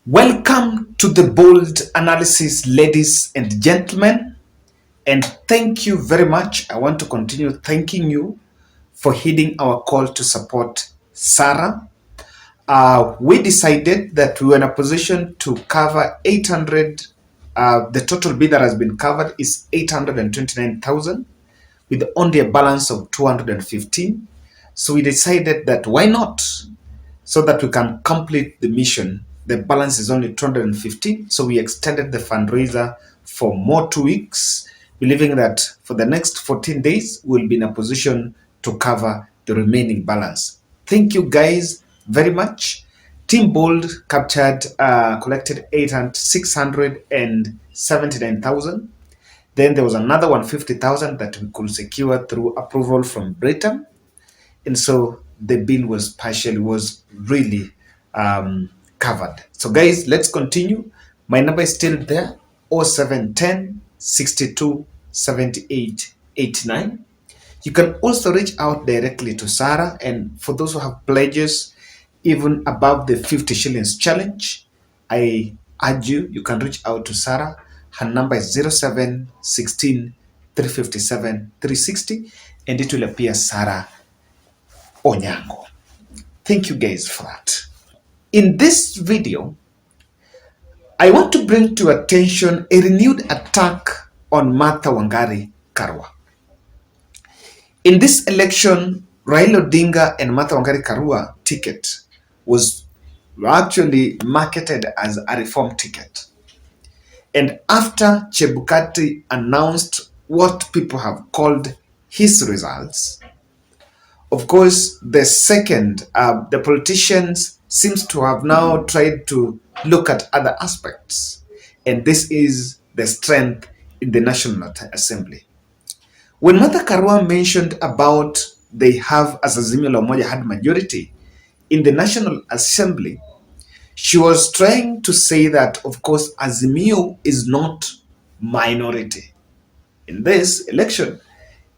Welcome to the bold analysis, ladies and gentlemen, and thank you very much. I want to continue thanking you for heeding our call to support Sarah. We decided that we were in a position to cover 800. The total bid that has been covered is 829,000 with only a balance of 215. So we decided that why not? So that we can complete the mission. The balance is only 215, so we extended the fundraiser for more 2 weeks, believing that for the next 14 days, we'll be in a position to cover the remaining balance. Thank you guys very much. Team Bold collected 679,000. Then there was another 150,000 that we could secure through approval from Britain, and so the bill was really covered. So guys, let's continue. My number is still there: 0710 62 78 89. You can also reach out directly to Sarah, and for those who have pledges even above the 50 shillings challenge, I urge you can reach out to Sarah. Her number is 0716 357 360, and it will appear Sarah Onyango. Thank you guys for that. In this video, I want to bring to attention a renewed attack on Martha Wangari Karua. In this election, Raila Odinga and Martha Wangari Karua ticket was actually marketed as a reform ticket. And after Chebukati announced what people have called his results, of course, the politicians seems to have now tried to look at other aspects. And this is the strength in the National Assembly. When Martha Karua mentioned about they have, as Azimio la Umoja had majority in the National Assembly, she was trying to say that, of course, Azimio is not minority in this election.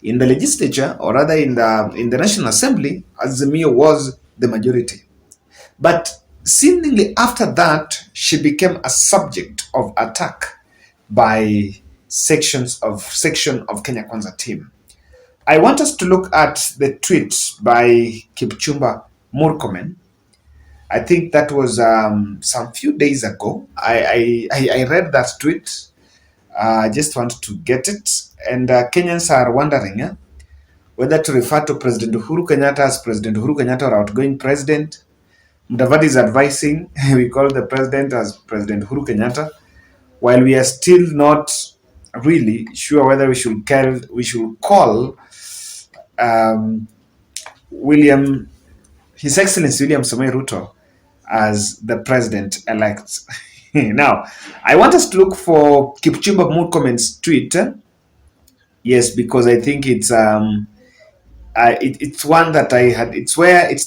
In the legislature, or rather in the National Assembly, Azimio was the majority. But seemingly after that, she became a subject of attack by section of Kenya Kwanza team. I want us to look at the tweet by Kipchumba Murkomen. I think that was some few days ago. I read that tweet. I just want to get it. And Kenyans are wondering whether to refer to President Uhuru Kenyatta as President Uhuru Kenyatta or outgoing president. Mudavadi is advising we call the president as President Uhuru Kenyatta, while we are still not really sure whether we should call His Excellency William Samoei Ruto as the president-elect. Now, I want us to look for Kipchumba Murkomen's tweet. Yes, because I think it's one that I had. It's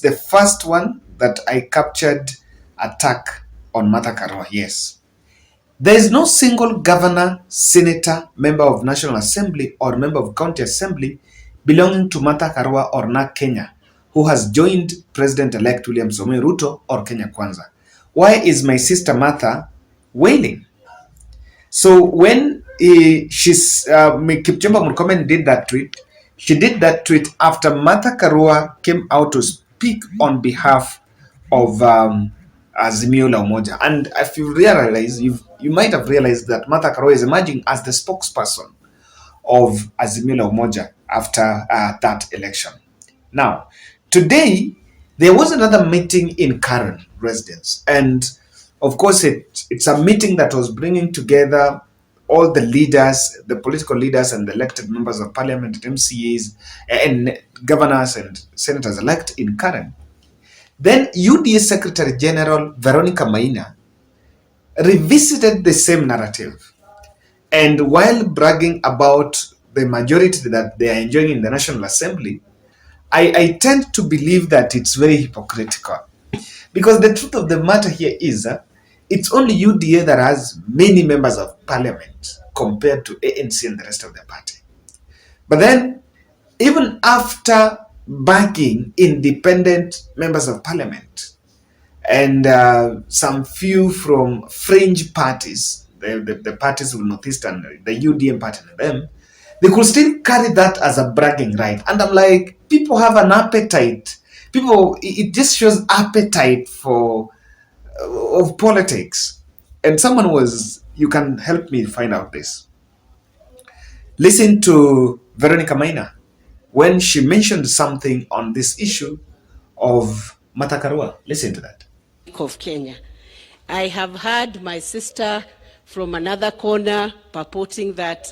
the first one that I captured attack on Martha Karua. Yes. There is no single governor, senator, member of National Assembly, or member of County Assembly belonging to Martha Karua or NARC Kenya who has joined President-elect William Samoei Ruto or Kenya Kwanza. Why is my sister Martha wailing? So when Kipchumba Murkomen did that tweet, she did that tweet after Martha Karua came out to speak on behalf of Azimio la Umoja. And if you realize, you might have realized that Martha Karua is emerging as the spokesperson of Azimio la Umoja after that election. Now, today, there was another meeting in Karen residence. And of course, it's a meeting that was bringing together all the leaders, the political leaders and the elected members of parliament, MCAs, and governors and senators elect in Karen. Then UDA Secretary General Veronica Maina revisited the same narrative. And while bragging about the majority that they are enjoying in the National Assembly, I tend to believe that it's very hypocritical. Because the truth of the matter here is it's only UDA that has many members of parliament compared to ANC and the rest of the party. But then, even after backing independent members of parliament, and some few from fringe parties, the parties of Northeastern, the UDM party and them, they could still carry that as a bragging right. And I'm like, people have an appetite. People, it just shows appetite for of politics. And someone was, you can help me find out this. Listen to Veronica Maina when she mentioned something on this issue of Karua. Listen to that. Of Kenya. I have heard my sister from another corner purporting that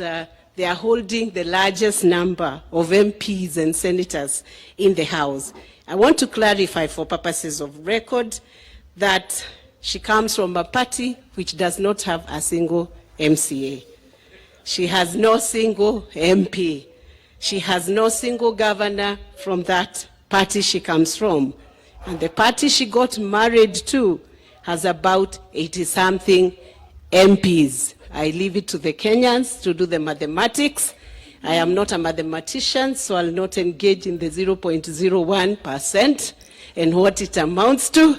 they are holding the largest number of MPs and senators in the House. I want to clarify for purposes of record that she comes from a party which does not have a single MCA. She has no single MP. She has no single governor from that party she comes from. And the party she got married to has about 80-something MPs. I leave it to the Kenyans to do the mathematics. I am not a mathematician, so I'll not engage in the 0.01% and what it amounts to.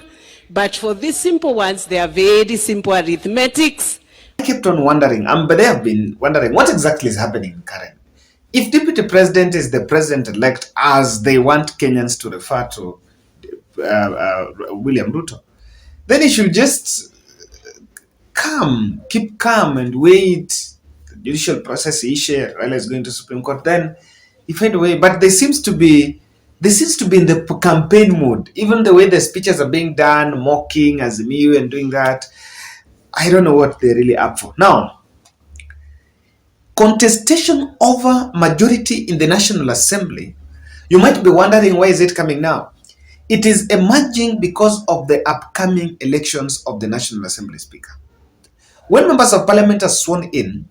But for these simple ones, they are very simple arithmetics. I kept on wondering, but I have been wondering what exactly is happening in Karen. If Deputy President is the President-elect, as they want Kenyans to refer to William Ruto, then he should just keep calm and wait. The judicial process issue, Raila is going to Supreme Court, then he find a way. But there seems to be in the campaign mode. Even the way the speeches are being done, mocking Azimio and doing that, I don't know what they're really up for. Now, contestation over majority in the National Assembly, you might be wondering, why is it coming now? It is emerging because of the upcoming elections of the National Assembly Speaker. When members of Parliament are sworn in,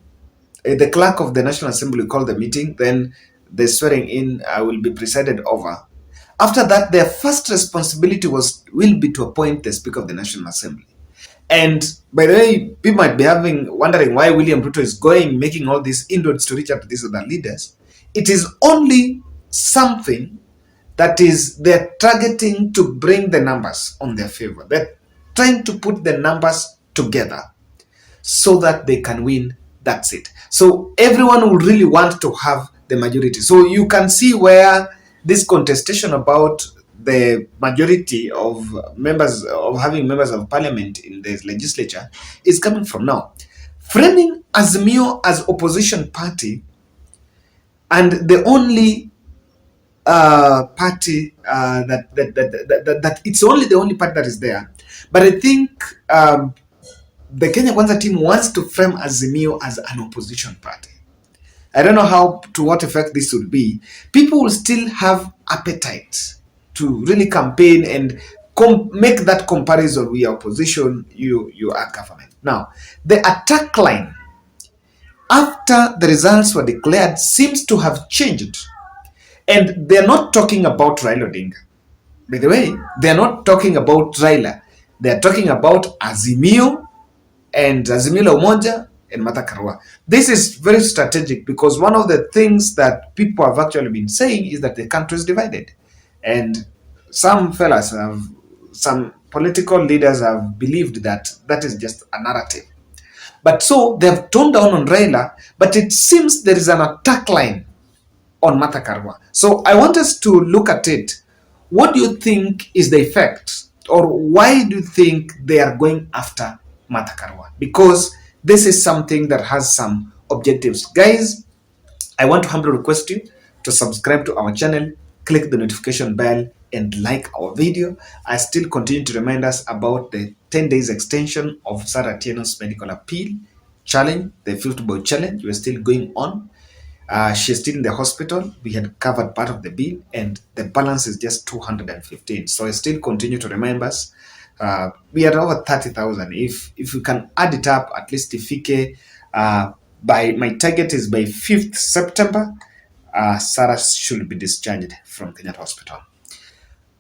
the clerk of the National Assembly will call the meeting, then the swearing in will be presided over. After that, their first responsibility will be to appoint the Speaker of the National Assembly. And by the way, people might be wondering why William Ruto is making all these inroads to reach out to these other leaders. It is only something that they're targeting to bring the numbers on their favor. They're trying to put the numbers together so that they can win. That's it. So everyone would really want to have the majority. So you can see where this contestation about the majority of having members of parliament in the legislature is coming from now. Framing Azimio as opposition party and the only party that it's only the only party that is there. But I think the Kenya Kwanza team wants to frame Azimio as an opposition party. I don't know to what effect this will be. People will still have appetite to really campaign and make that comparison. We are opposition, you are government. Now, the attack line after the results were declared seems to have changed. And they're not talking about Raila Odinga. By the way, they're not talking about Raila. They're talking about Azimio and Azimio la Umoja and Karua. This is very strategic because one of the things that people have actually been saying is that the country is divided. And some political leaders have believed that is just a narrative. But so they've toned down on Raila, but it seems there is an attack line on Karua. So I want us to look at it. What do you think is the effect, or why do you think they are going after Karua? Because this is something that has some objectives. Guys, I want to humbly request you to subscribe to our channel, click the notification bell, and like our video. I still continue to remind us about the 10 days extension of Sarah Atieno's medical appeal challenge, the fifth boy challenge. We're still going on. She's still in the hospital. We had covered part of the bill, and the balance is just 215. So I still continue to remind us. We are over 30,000. If we can add it up, at least ifike by my target is by 5th September, Sarah should be discharged from Kenyatta Hospital.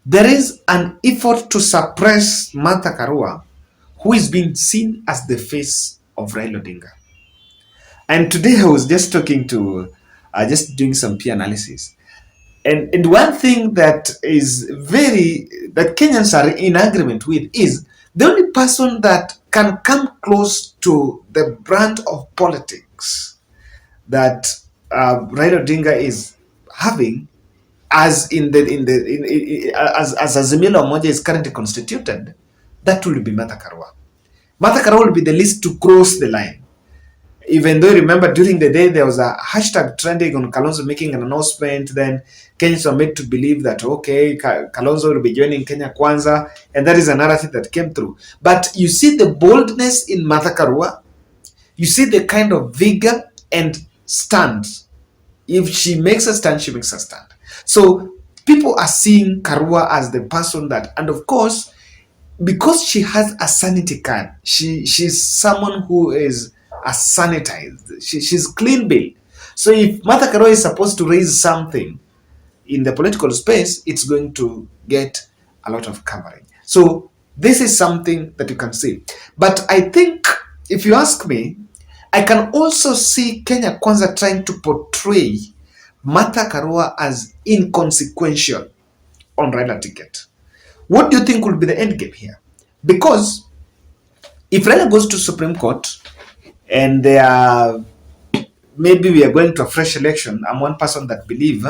There is an effort to suppress Karua, who is being seen as the face of Raila Odinga. And today I was just talking to, just doing some peer analysis. And one thing that is very that Kenyans are in agreement with is the only person that can come close to the brand of politics that Raila Odinga is having, as as Azimio la Umoja is currently constituted, that will be Martha Karua. Martha Karua will be the least to cross the line. Even though, remember, during the day there was a hashtag trending on Kalonzo making an announcement, then Kenyans were made to believe that, okay, Kalonzo will be joining Kenya Kwanza, and that is a narrative that came through. But you see the boldness in Martha Karua, you see the kind of vigor and stand. If she makes a stand, she makes a stand. So people are seeing Karua as the person that, and of course, because she has a sanity card, she's someone who is a sanitized. She's clean bill. So if Martha Karua is supposed to raise something in the political space, it's going to get a lot of coverage. So this is something that you can see. But I think, if you ask me, I can also see Kenya Kwanza trying to portray Martha Karua as inconsequential on Raila ticket. What do you think will be the end game here? Because if Raila goes to Supreme Court and they are, maybe we are going to a fresh election, I'm one person that believe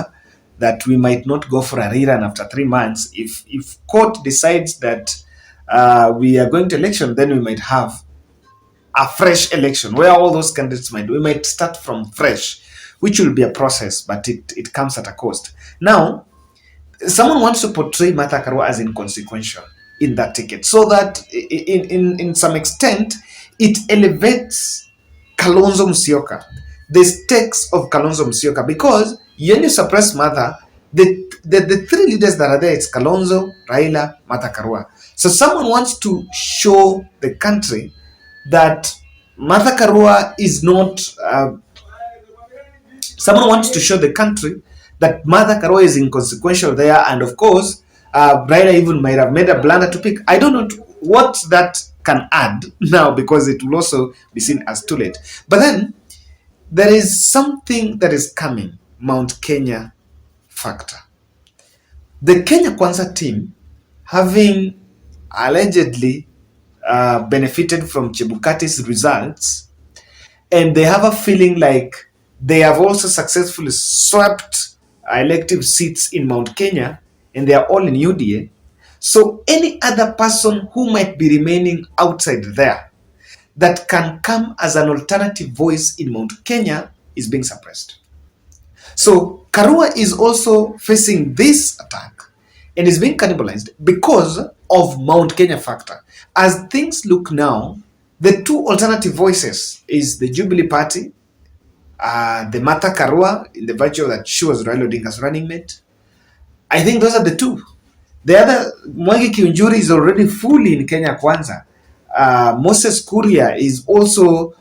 that we might not go for a rerun after 3 months. If court decides that we are going to election, then we might have a fresh election where all those candidates we might start from fresh, which will be a process, but it comes at a cost. Now, someone wants to portray Martha Karua as inconsequential in that ticket, so that in some extent it elevates Kalonzo Musyoka, the stakes of Kalonzo Musyoka, because when you suppress Martha, the three leaders that are there, it's Kalonzo, Raila, Martha Karua. So someone wants to show the country that Martha Karua is not someone wants to show the country that Martha Karua is inconsequential there, and of course, Raila even might have made a blunder to pick. I don't know what that can add now, because it will also be seen as too late. But then there is something that is coming, Mount Kenya factor. The Kenya Kwanza team, having allegedly benefited from Chebukati's results, and they have a feeling like they have also successfully swept elective seats in Mount Kenya, and they are all in UDA. So any other person who might be remaining outside there that can come as an alternative voice in Mount Kenya is being suppressed. So Karua is also facing this attack and is being cannibalized because of Mount Kenya factor. As things look now, the two alternative voices is the Jubilee Party, the Martha Karua, in the virtue that she was Raila Odinga's running mate. I think those are the two. The other, Mwangi Kiunjuri is already fully in Kenya Kwanza. Moses Kuria is also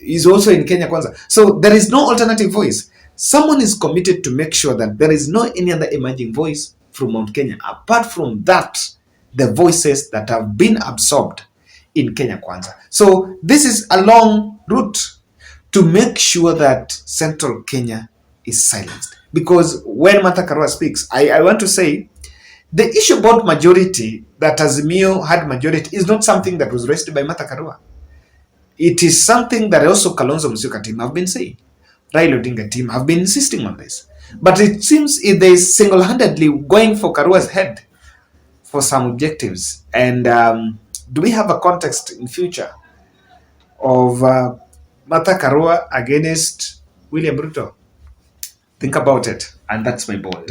in Kenya Kwanza. So there is no alternative voice. Someone is committed to make sure that there is no any other emerging voice from Mount Kenya. Apart from that, the voices that have been absorbed in Kenya Kwanza. So this is a long route to make sure that Central Kenya is silenced. Because when Martha Karua speaks, I want to say, the issue about majority, that Azimio had majority, is not something that was raised by Martha Karua. It is something that also Kalonzo Musyoka team have been saying. Raila Odinga team have been insisting on this. But it seems they single-handedly going for Karua's head for some objectives. And do we have a context in future of Martha Karua against William Ruto? Think about it. And that's my bold.